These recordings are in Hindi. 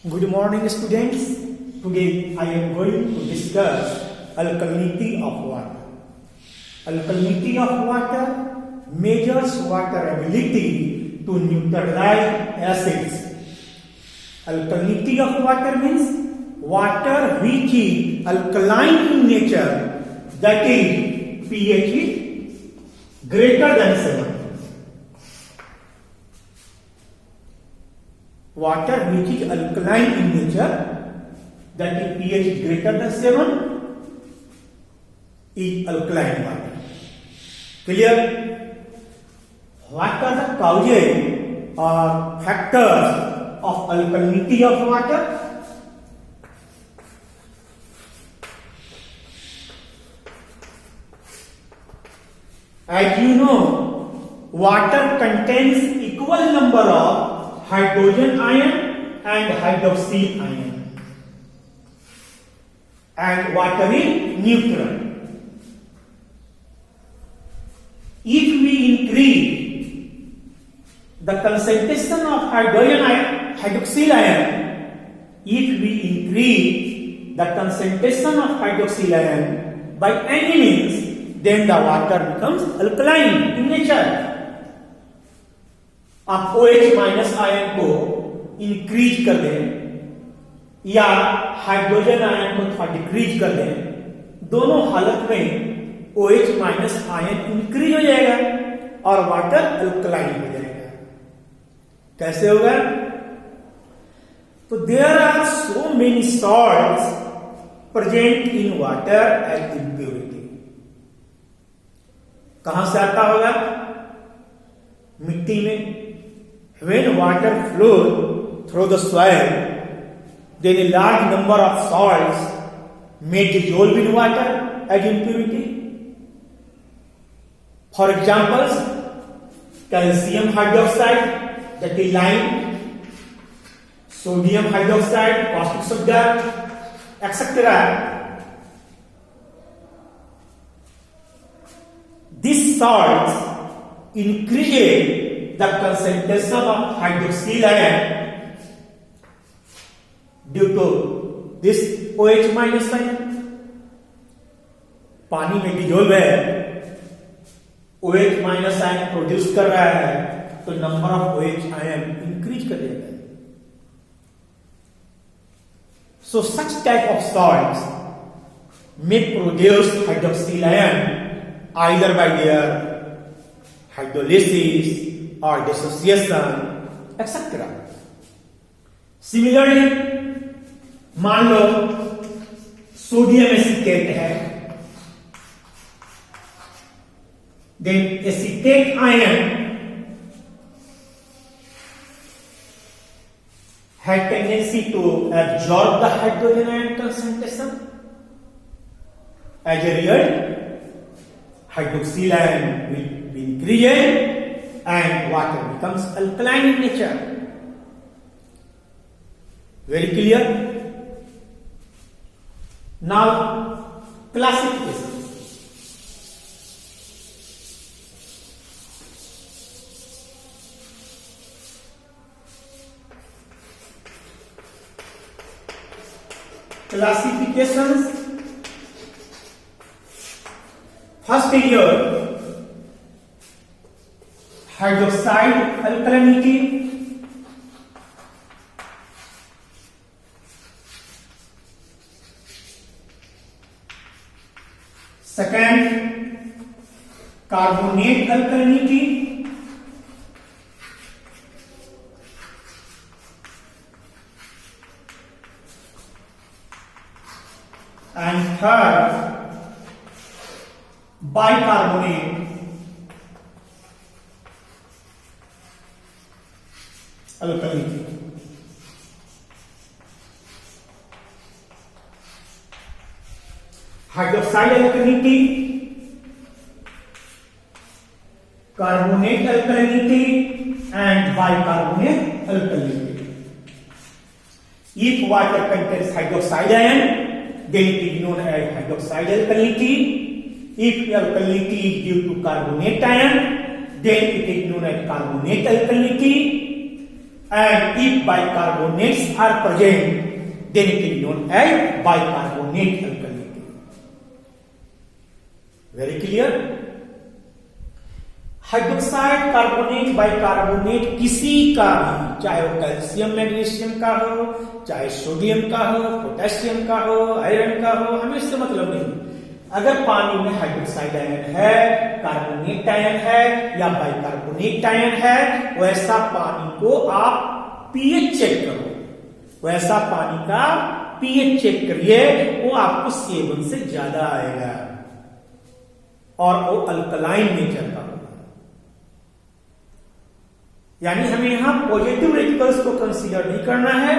Good morning, students. Today I am going to discuss alkalinity of water. Alkalinity of water measures water ability to neutralize acids. Alkalinity of water means water which is alkaline in nature, that is pH is greater than 7. Water which is alkaline in nature, that is pH is greater than 7, is alkaline water. Clear? What are the causes or factors of alkalinity of water? As you know, water contains equal number of hydrogen ion and hydroxyl ion, and water is neutral. If we increase the concentration of hydrogen ion, hydroxyl ion, if we increase the concentration of hydroxyl ion by any means, then the water becomes alkaline in nature. आप OH माइनस आयन को इंक्रीज कर दें या हाइड्रोजन आयन को थोड़ा डिक्रीज कर दें, दोनों हालत में OH माइनस आयन इंक्रीज हो जाएगा और वाटर अल्कलाइन हो जाएगा. कैसे होगा? तो there are so many salts present in water as impurity. कहां से आता होगा? मिट्टी में. When water flows through the soil, then a large number of salts may dissolve in water as impurity. For example, calcium hydroxide, that is lime, sodium hydroxide, caustic soda, etc. These salts increase the concentration of hydroxyl ion due to this OH minus ion. पानी में डिजोल्व है, OH माइनस आयन प्रोड्यूस कर रहा है, तो number of OH ion increase कर देगा. So such type of salts may produce hydroxyl ion either by their hydrolysis or dissociation, etc. Similarly, मान लो सोडियम एसिटेट है, then acetate ion had tendency to absorb the hydrogen ion concentration. As a result, hydroxyl ion will be increased and water becomes alkaline in nature. Very clear? Now, classification. Classifications. First is your hydroxide alkalinity. Second, carbonate alkalinity. And third, bicarbonate alkalinity. Hydroxide alkalinity, carbonate alkalinity, and bicarbonate alkalinity. If water contains hydroxide ion, then it is known as hydroxide alkalinity. If alkalinity is due to carbonate ion, then it is known as carbonate alkalinity. and if bicarbonates are present, then it is known as bicarbonate alkalinity. Very clear? Hydroxide, carbonate, bicarbonate किसी का भी, चाहे वो कैल्शियम मैग्नीशियम का हो, चाहे सोडियम का हो, पोटेशियम का हो, आयरन का हो, हमें इससे मतलब नहीं। अगर पानी में हाइड्रोक्साइड आयन है, कार्बोनेट आयन है या बाइकार्बोनेट आयन है, वैसा पानी को आप पीएच चेक करो, वैसा पानी का पीएच चेक करिए, वो आपको सेवन से ज्यादा आएगा और वो अल्कलाइन नेचर का होगा। यानी हमें यहां पॉजिटिव रेडिकल्स को कंसीडर नहीं करना है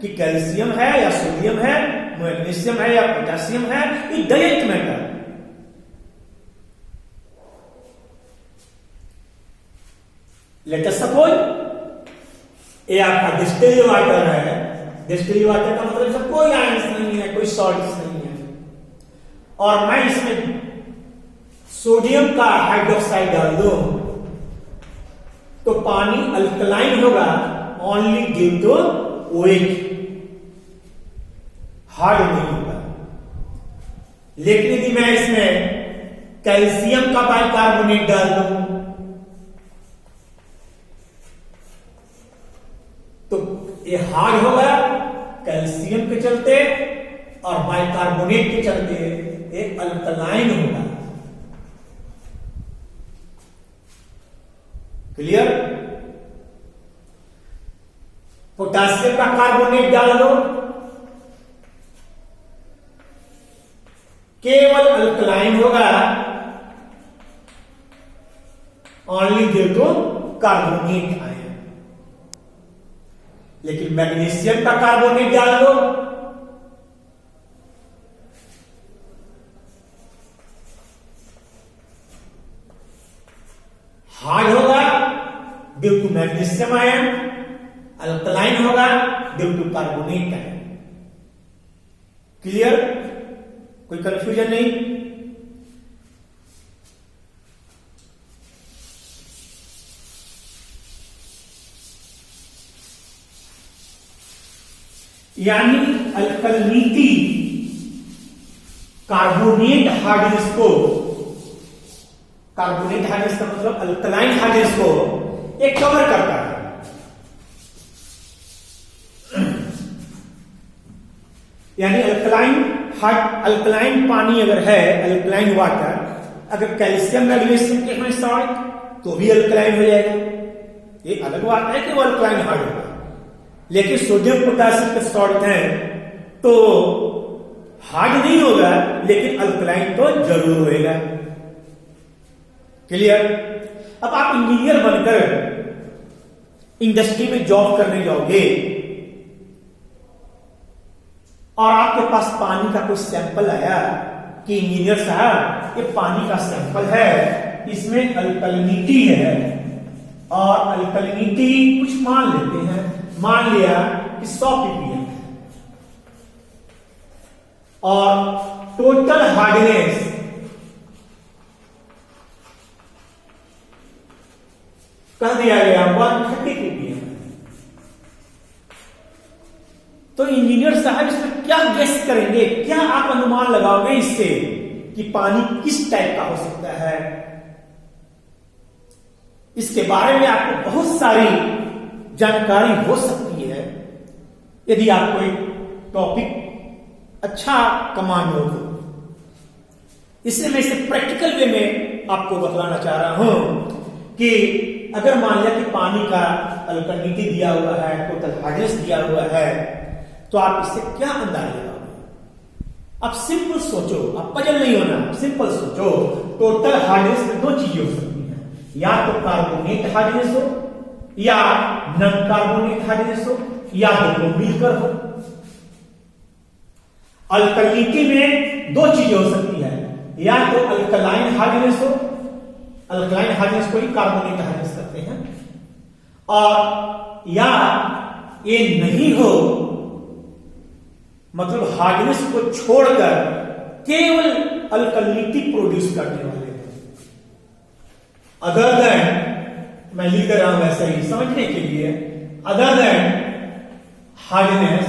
कि कैल्शियम है या सोडियम है, मैग्नीशियम है या पोटेशियम है, it doesn't matter. Late us suppose ये आपका डिस्टिल्ड वाटर है। डिस्टिल्ड वाटर का मतलब इसमें कोई आयंस नहीं है, कोई सॉल्ट्स नहीं है, और मैं इसमें सोडियम का हाइड्रोक्साइड डाल दूं तो पानी अल्कलाइन होगा only due to wet, hard नहीं होगा। लेकिन यदि मैं इसमें कैल्शियम का बाइकार्बोनेट डाल दूं तो ये हार्ड होगा कैल्शियम के चलते, और बाइकार्बोनेट के चलते ये अल्कलाइन होगा। क्लियर? पोटेशियम का कार्बोनेट डाल दो, केवल अल्कलाइन होगा only due to carbonate ion. लेकिन मैग्नीशियम का कार्बोनेट डाल दो हार्ड होगा due to magnesium ion, alkaline होगा due to carbonate ion. Clear? कोई कंफ्यूजन नहीं? यानी अल्कलिनिटी कार्बोनेट हार्डनेस को, कार्बोनेट हार्डनेस का मतलब अल्कलाइन हार्डनेस को एक कवर करता है। यानी अल्कलाइन पानी अगर है, अल्कलाइन वाटर, अगर कैल्शियम मैग्नीशियम के हैं सॉल्ट तो भी अल्कलाइन हो जाएगा। ये अलग बात है कि वो अल्कलाइन हार्ड होगा। लेकिन सोडियम पोटेशियम के सॉल्ट हैं तो हार्ड नहीं होगा, लेकिन अल्कलाइन तो जरूर होगा। क्लियर? अब आप इंजीनियर बनकर इंडस्ट्री में जॉब करने जाओगे और आपके पास पानी का कोई सैंपल आया कि इंजीनियर साहब ये पानी का सैंपल है, इसमें अल्कलिनिटी है, और अल्कलिनिटी कुछ मान लेते हैं, मान लिया कि 100 ppm और टोटल हार्डनेस कह दिया गया 130 ppm। तो इंजीनियर साहब इसमें क्या गेस करेंगे, क्या आप अनुमान लगाओगे इससे कि पानी किस टाइप का हो सकता है? इसके बारे में आपको बहुत सारी जानकारी हो सकती है यदि आपको एक टॉपिक अच्छा कमांड हो। इससे मैं इसे प्रैक्टिकल वे में आपको बतलाना चाह रहा हूं कि अगर मान लिया कि पानी का अल्कलिनिटी दिया हुआ है, टोटल हार्डनेस दिया हुआ है, तो आप इससे क्या अंदाजा लगाओगे? आप सिंपल सोचो, आप पजल नहीं होना, सिंपल सोचो। टोटल हार्डनेस में दो चीजें हो सकती हैं, या तो कार्बोनेट हार्डनेस हो या नॉन कार्बोनेट हार्डनेस हो, या दोनों मिलकर हो। अल्कलिनिटी में दो चीजें हो सकती है, या तो अल्कलाइन हार्डनेस हो, अल्कलाइन हार्डनेस को ही कार्बोनेट हार्डनेस करते हैं, और या ये नहीं हो, मतलब हार्डनेस को छोड़कर केवल अल्कलिनिटी प्रोड्यूस करने वाले हैं। अदर देन, मैं लिख रहा हूं वैसे ही समझने के लिए, अदर देन हार्डनेस,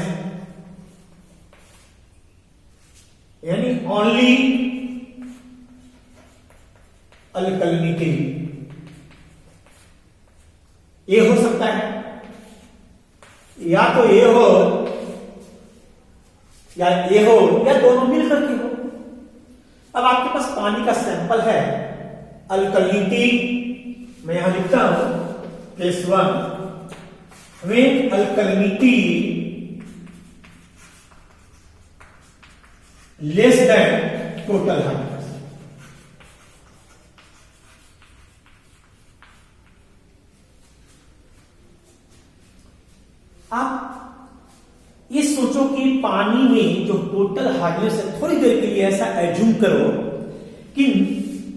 यानी ओनली अल्कलिनिटी, ये हो सकता है, या तो ये हो या ये हो या दोनों मिलकर के हो। अब आपके पास पानी का सैंपल है, अल्कलिनिटी मैं यहां लिखता हूं केस 1 में alkalinity less than total hardness. आप ये सोचो कि पानी में जो टोटल हार्डनेस है, थोड़ी देर के लिए ऐसा एज्यूम करो कि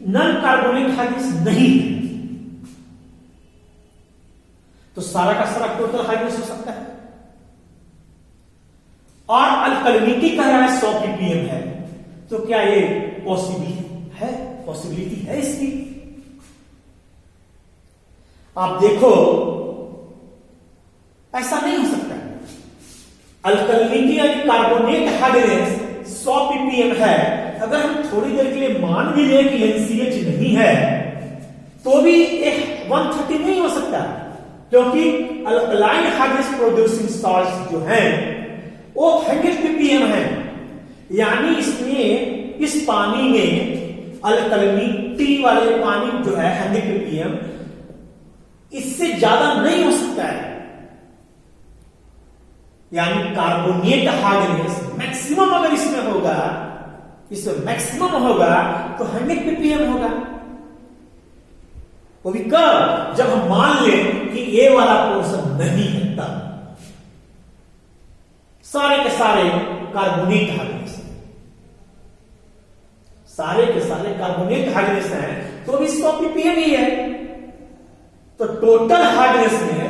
नॉन कार्बोनेट हार्डनेस नहीं है, तो सारा का सारा टोटल हार्डनेस हो सकता है। और अल्कलिनिटी कह रहा है 100 ppm है, तो क्या ये पॉसिबिलिटी है इसकी? आप देखो ऐसा नहीं हो सकता। अल्कलिनिटी यानी कार्बोनेट हार्डनेस 100 ppm है, अगर हम थोड़ी देर के लिए मान भी लें कि NaCH नहीं है, तो भी 130 नहीं हो सकता, क्योंकि अल्कलाइन हार्डनेस प्रोड्यूसिंग सॉल्ट्स जो हैं वो 100 ppm है, यानी इसमें इस पानी में अल्कलिनिटी वाले पानी जो है 100 ppm, इससे ज्यादा नहीं हो सकता है। यानी कार्बोनेट हार्डनेस मैक्सिमम अगर इसमें होगा, इसमें मैक्सिमम होगा तो 100 ppm होगा। वो भी कब? जब हम मान लें कि ये वाला पोर्शन नहीं है, तब सारे के सारे कार्बोनेट हार्डनेस है, सारे के सारे कार्बोनेट हार्डनेस है, तो भी 100 ppm ही है। तो टोटल हार्डनेस में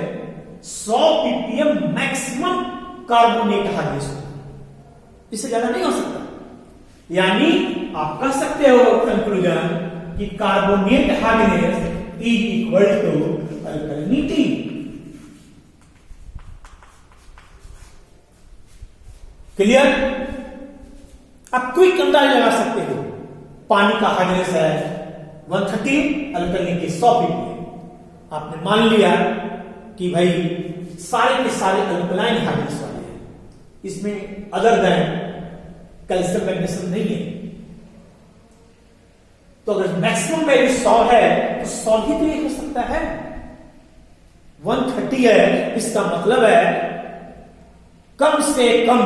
100 ppm मैक्सिमम कार्बोनेट हार्डनेस होगा, इससे ज्यादा नहीं हो सकता। यानी आप कह सकते हो कंक्लूजन कि carbonate hardness is equal to alkalinity. Clear? आप क्विक अंदाजा लगा सकते हो, पानी का हार्डनेस है 130, अल्कलिनिटी 100 ppm। आपने मान लिया कि भाई सारे के सारे अल्कलाइन हार्डनेस वाले हैं, इसमें अदर देन कैल्शियम मैग्नीशियम नहीं है। तो अगर मैक्सिमम वैल्यू 100 है तो 100 ही तो ये हो सकता है। 130 है, इसका मतलब है कम से कम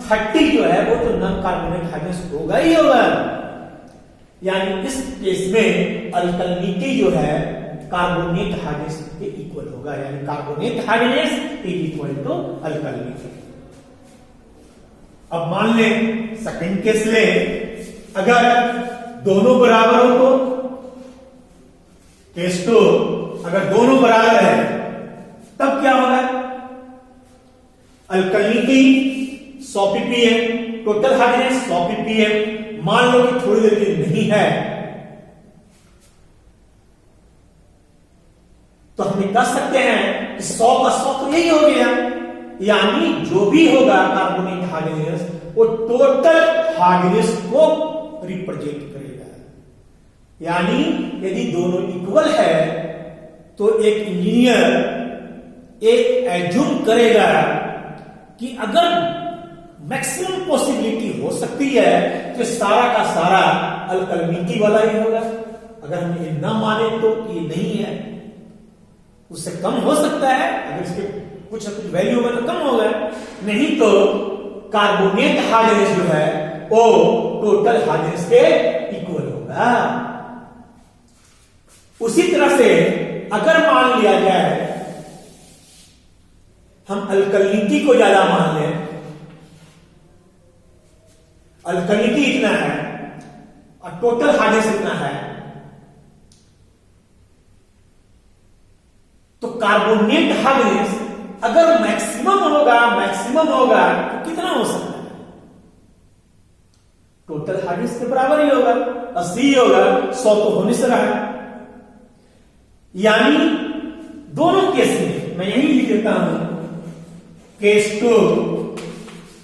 30 जो है वो तो नॉन कार्बोनेट हार्डनेस होगा ही होगा। यानी इस केस में अल्कलिनिटी जो है कार्बोनेट हार्डनेस के इक्वल होगा, यानी carbonate hardness is equal to alkalinity. अब मान ले सेकंड केस ले, अगर दोनों बराबर हो तो केस 2, अगर दोनों बराबर है तब क्या होगा? Alkalinity 100 ppm, total hardness 100 ppm, मान लो कि थोड़ी देर के लिए नहीं है, तो हम कह सकते हैं कि 100 का 100 तो यही हो गया। यानी जो भी होगा कार्बोनेट हार्डनेस वो टोटल हार्डनेस को रिप्रेजेंट करेगा। यानी यदि दोनों इक्वल है तो एक इंजीनियर एक एज्यूम करेगा कि अगर मैक्सिमम पॉसिबिलिटी हो सकती है तो सारा का सारा अल्कलिनिटी वाला ही होगा। अगर हम ये ना माने तो ये नहीं है, उससे कम हो सकता है, अगर इसके कुछ वैल्यू होगा तो कम होगा, नहीं तो कार्बोनेट हार्डनेस जो है वो टोटल हार्डनेस के इक्वल होगा। उसी तरह से अगर मान लिया जाए हम अल्कलिनिटी को ज्यादा मान लें, अल्कलिनिटी इतना है और टोटल हार्डनेस इतना है, तो कार्बोनेट हार्डनेस अगर मैक्सिमम होगा तो कितना हो सकता है? टोटल हार्डनेस के बराबर ही होगा, 80 होगा, 100 तो होने से रहा। यानी दोनों केस में मैं यही लिख देता हूं, Kesto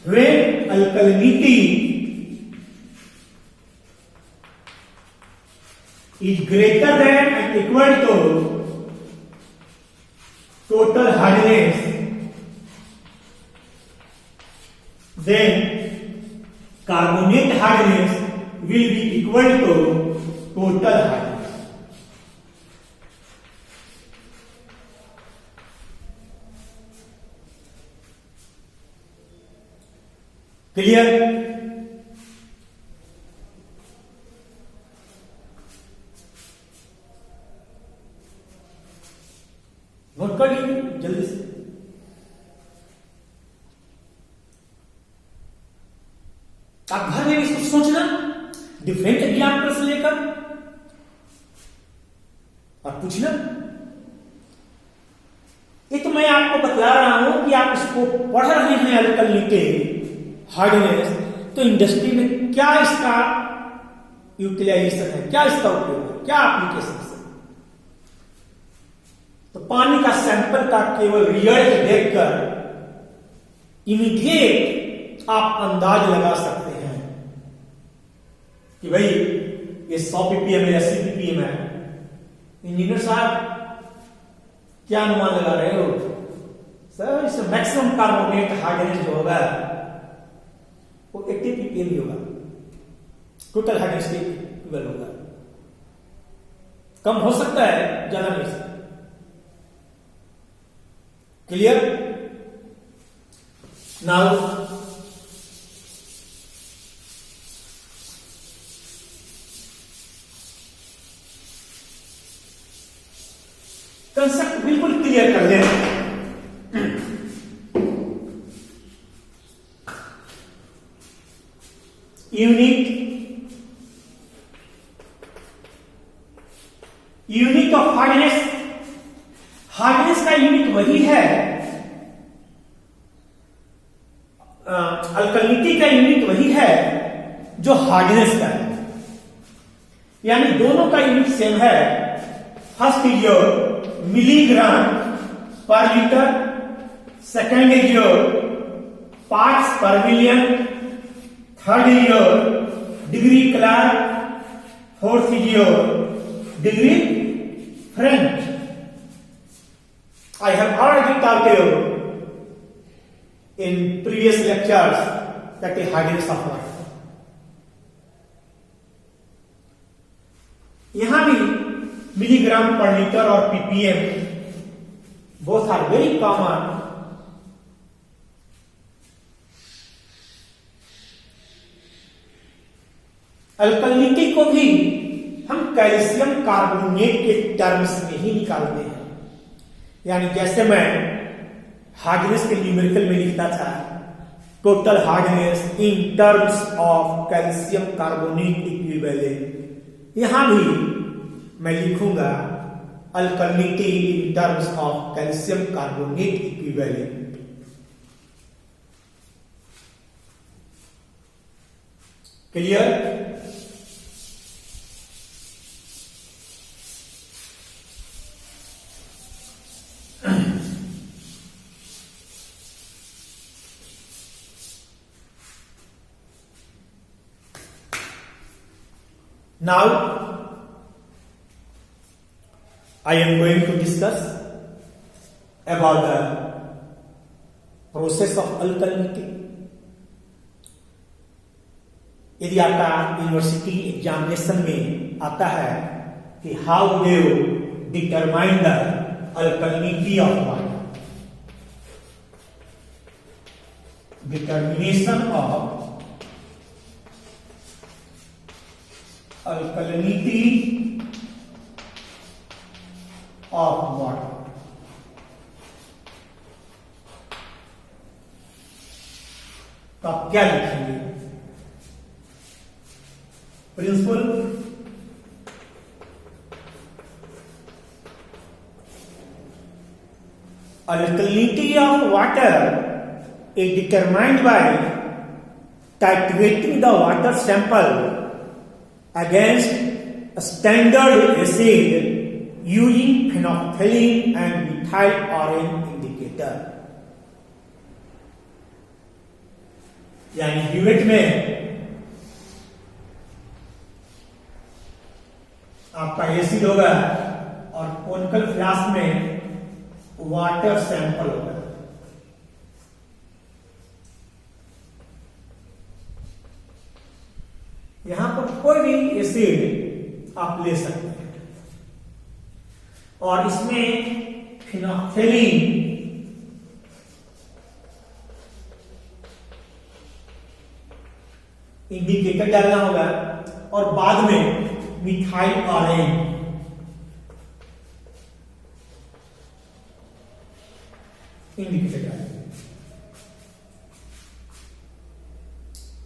when alkalinity is greater than and equal to total hardness, then carbonate hardness will be equal to total hardness. Clear? Note कर लीजिए जल्दी से। आप घर में इसको सोचना, डिफरेंट एग्जाम्पल से लेकर और पूछना। ये तो मैं आपको बतला रहा हूं कि आप इसको पढ़ रहे हैं अल्कलिनिटी हार्डनेस, तो इंडस्ट्री में क्या इसका यूटिलाइजेशन है, क्या इसका उपयोग है, क्या एप्लीकेशन है। तो पानी का सैंपल का केवल रिजल्ट देखकर इमीडिएट आप अंदाज लगा सकते हैं कि भाई ये 100 ppm है, 80 ppm है। इंजीनियर साहब क्या अनुमान लगा रहे हो? सर इस मैक्सिमम कार्बोनेट हार्डनेस जो होगा वो 80 ppm ही होगा, टोटल हार्डनेस के इक्वल होगा। कम हो सकता है, ज्यादा नहीं सकता। क्लियर? नाउ कंसेप्ट बिल्कुल क्लियर कर दें। यूनिट ऑफ हार्डनेस, हार्डनेस का यूनिट वही है, अल्कलिनिटी का यूनिट वही है जो हार्डनेस का है, यानी दोनों का यूनिट सेम है। First is your milligram per litre, second is your parts per million, third is your degree Clark, fourth is your degree French. I have already taught you in previous lectures that the hardness of water. यहां भी मिलीग्राम पर लीटर और ppm both are very common. Alkalinity को भी हम कैल्शियम कार्बोनेट के टर्म्स में ही निकालते हैं, यानी जैसे मैं हार्डनेस के न्यूमेरिकल में लिखता था total hardness in terms of calcium carbonate equivalent, यहां भी मैं लिखूंगा alkalinity in terms of calcium carbonate equivalent. Clear? Now, I am going to discuss about the process of alkalinity. यदि आपका यूनिवर्सिटी एग्जामिनेशन में आता है कि how do you determine the alkalinity of water, determination of alkalinity of water, तो आप क्या लिखेंगे? Principle alkalinity of water is determined by titrating the water sample against a standard acid using phenolphthalein and methyl orange indicator. यानी ब्यूवेट में आपका एसिड होगा और कोनिकल फ्लास्क में वाटर सैंपल होगा। यहां पर कोई भी एसिड आप ले सकते हैं और इसमें फिनोल्फथालीन इंडिकेटर डालना होगा और बाद में मिथाइल ऑरेंज इंडिकेटर डालेंगे।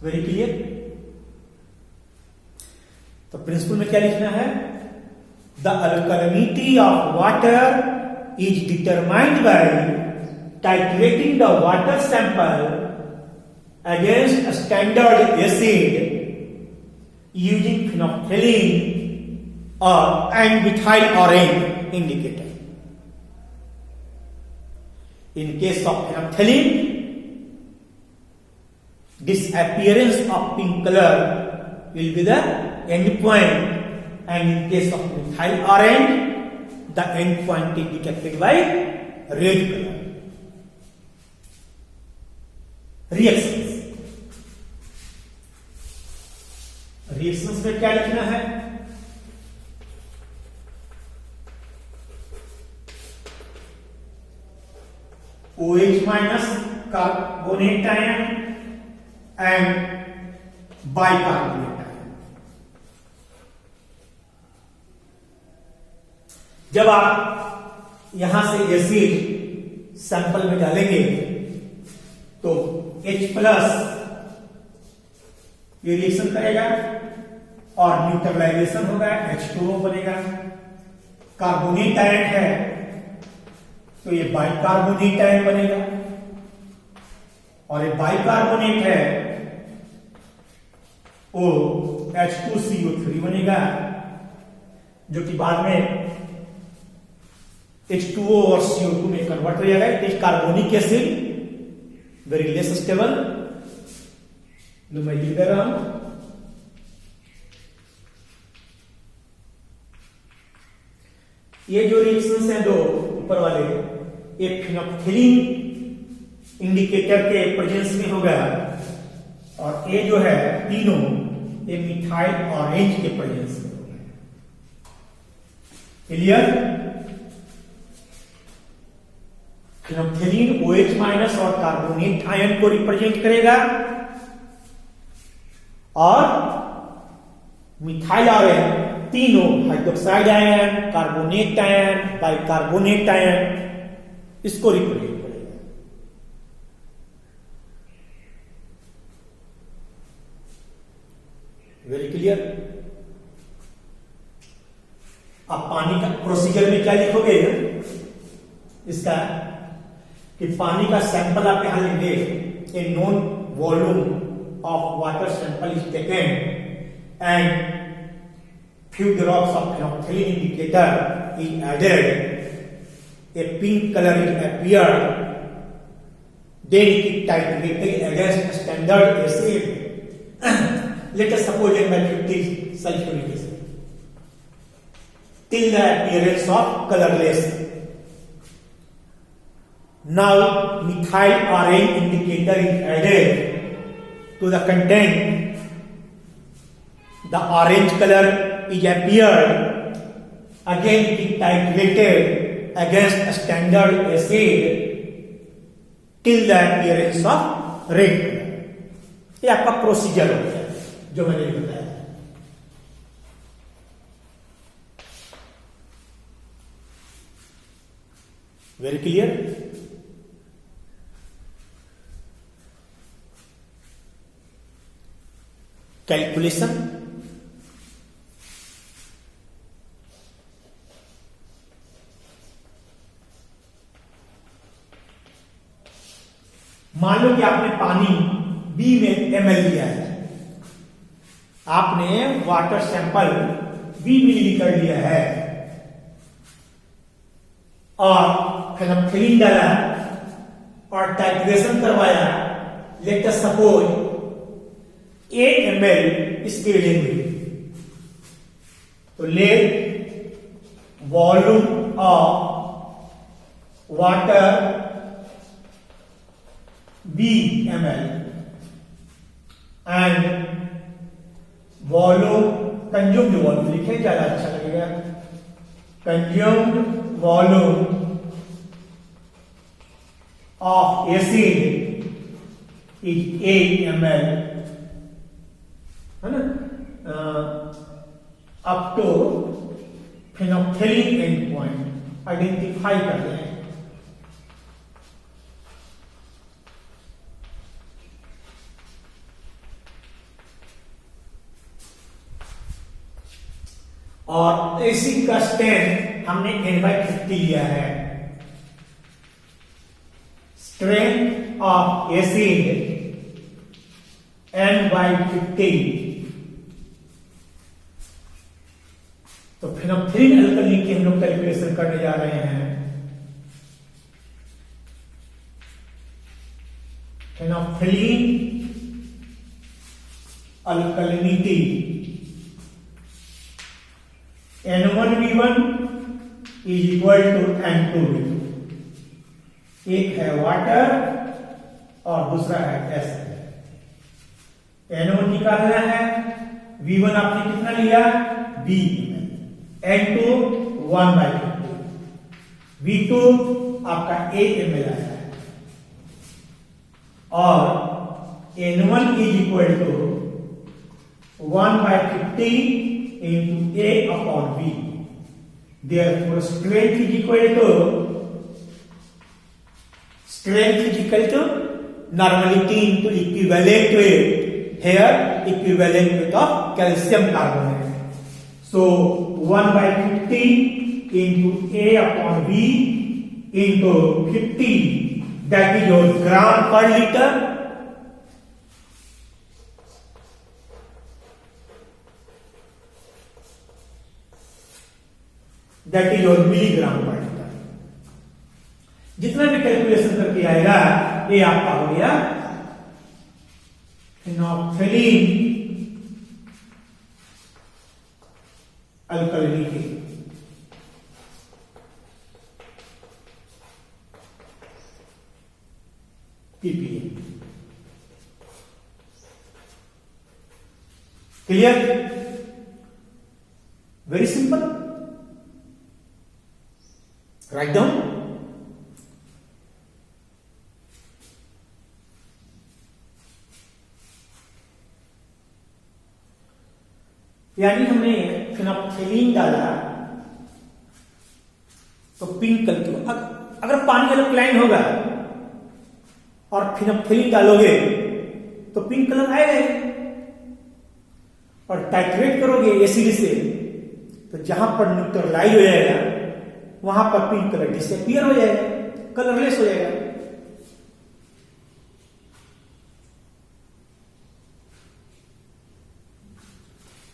Very clear. तो प्रिंसिपल में क्या लिखना है? The alkalinity of water is determined by titrating the water sample against a standard acid using phenolphthalein and methyl orange indicator. In case of phenolphthalein, disappearance of pink color will be the end point, and in case of methyl orange, the end point is detected by red color. Reactions. Reactions में क्या लिखना है? OH minus carbonate ion and bicarbonate ion. जब आप यहां से एसिड सैंपल में डालेंगे तो H+ ये रिएक्शन करेगा और न्यूट्रलाइजेशन होगा, H2O बनेगा। कार्बोनेट आयन है तो ये बाइकार्बोनेट आयन बनेगा और ये बाइकार्बोनेट है वो H2CO3 बनेगा, जो कि बाद में H2O और CO2 में कन्वर्ट हो जाएगा। It is carbonic acid, very less stable. मैं लिख दे रहा हूं, ये जो रिएक्शंस हैं दो ऊपर वाले, ये फिनोल्फथालीन इंडिकेटर के प्रेजेंस में होगा और ये जो है तीनों ये मिथाइल ऑरेंज के प्रेजेंस में होगा। क्लियर? फिनोल्फथालीन OH माइनस और कार्बोनेट आयन को रिप्रेजेंट करेगा और मिथाइल ऑरेंज तीनों hydroxide ion, carbonate ion, bicarbonate ion इसको रिप्रेजेंट करेगा। Very clear. अब पानी का प्रोसीजर में क्या लिखोगे इसका कि पानी का सैंपल आप यहां लेंगे, a known volume of water sample is taken and few drops of phenolphthalein indicator is added, a pink color is appeared, then it is titrated against standard acid. Let us suppose N/50 sulfuric acid till the appearance of colorless. Now methyl orange indicator is added to the content. The orange color is appeared, again it is titrated against a standard acid till the appearance of red color. ये आपका प्रोसीजर हो गया जो मैंने बताया। Very clear. कैलकुलेशन, मान लो कि आपने पानी 20 ml लिया है, आपने वाटर सैंपल 20 मिलीलीटर लिया है और फेनोल्फथालीन डाला और टाइट्रेशन करवाया, लेट अस सपोज 8 ml इसकी रीडिंग हुई, तो let volume of water B ml and volume consumed volume लिखे ज्यादा अच्छा लगेगा, consumed volume of acid is 8 ml, है ना, up to phenolphthalein end point identify कर रहे हैं। और एसिड का स्ट्रेंथ हमने N/50 लिया है। स्ट्रेंथ ऑफ एसिड N/50, तो फेनोल्फथालीन अल्कली की हम लोग कैलकुलेशन करने जा रहे हैं। Phenolphthalein alkalinity N1V1 is equal to N2V2, एक है वाटर और दूसरा है एसिड। N1 निकालना है, V1 आपने कितना लिया, B, N2 1/50, V2 आपका A ml आया है, और N1 is equal to 1/50 into A upon V. Therefore, strength is equal to normality into equivalent weight. Here, equivalent weight of calcium carbonate. So, 1/50 into A upon V into 50. That is your gram per liter. That is your milligram per litre. जितना भी कैलकुलेशन करके आएगा ये आपका हो गया phenolphthalein alkalinity. PPA clear, very simple. Right down. यानी हमने फेनोल्फथालीन डाला तो पिंक कलर की, अगर पानी अल्कलाइन होगा और फेनोल्फथालीन डालोगे तो पिंक कलर आएगा, और टाइट्रेट करोगे एसिड से तो जहां पर न्यूट्रलाइज हो जाएगा वहां पर पिंक कलर डिसअपीयर हो जाएगा, कलरलेस हो जाएगा।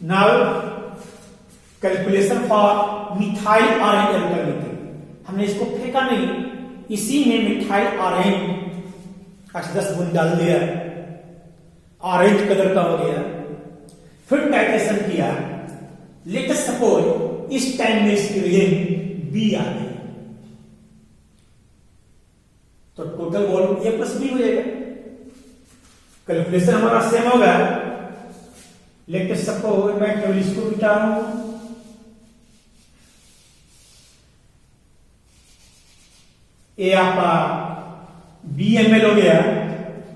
Now calculation for methyl orange alkalinity, हमने इसको फेंका नहीं, इसी में मिथाइल ऑरेंज 10 बूंद डाल दिया, ऑरेंज कलर का हो गया। फिर टाइट्रेशन किया, लेट अस सपोज इस टाइम में इसकी रीडिंग B आ गई, तो total volume A plus B हो जाएगा। कैलकुलेशन हमारा सेम होगा। लेट अस सपोज मैं केवल इसको मिटा रहा हूं, A आपका B ml हो गया,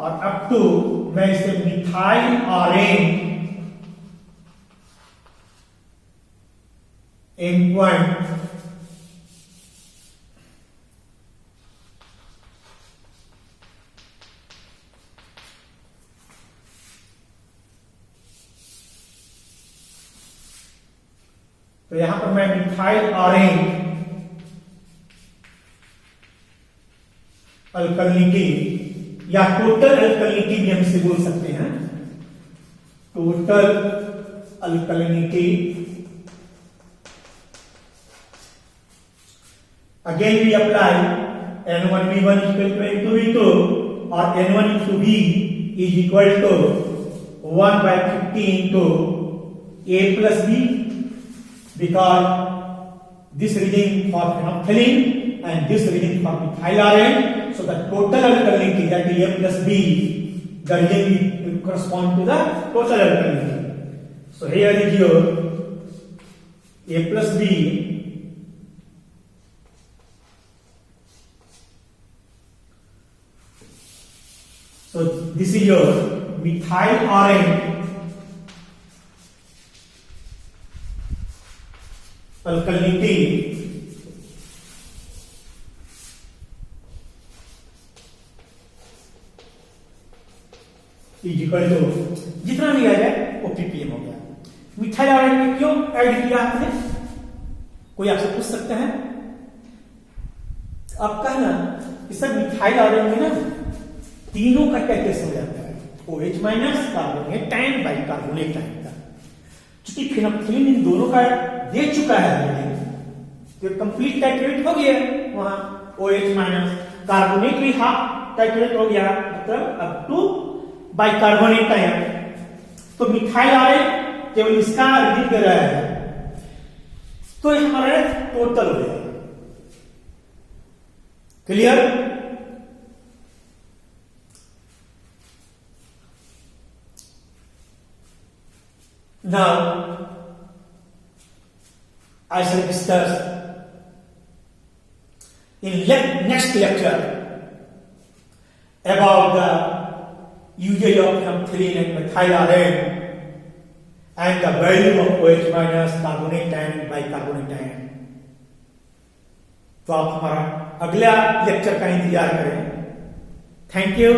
और अप टू मैं इसे मिथाइल ऑरेंज एंड पॉइंट तो यहां पर मैं मिथाइल ऑरेंज अल्कलिनिटी या टोटल अल्कलिनिटी भी हम इसे बोल सकते हैं, total alkalinity Again we apply N1V1 is equal to N2V2 or N1 into V is equal to 1 by 50 into A plus B, because this reading for phenolphthalein and this reading for methyl-RN. So the total alkalinity, that is A plus B, the reading will correspond to the total alkalinity. So here is your A plus B. So this is your methyl-RN alkalinity is equal to जितना भी आ जाए वो ppm हो गया। मिथाइल-RN में क्यों ऐड किया आपने, कोई आपसे पूछ सकता है? आप कहना कि सर मिथाइल-RN में ना तीनों का कैटेस हो जाता है, OH minus carbonate ion by carbonate ion का। चूंकि फेनोल्फथालीन इन दोनों का दे चुका है तो कंप्लीट टाइट्रेट हो गया, वहां OH माइनस कार्बोनेट भी हाफ टाइट्रेट हो गया, मतलब up two by carbonate ion. तो मिथाइल-RN केवल इसका रीडिंग दे रहा है, तो ये हमारा टोटल हो जाएगा। Clear? Now, I shall discuss in next lecture about the usage of phenolphthalein and methyl-RN and the value of OH minus carbonate ion and bicarbonate ion. तो आप हमारा अगला लेक्चर का इंतजार करें। Thank you.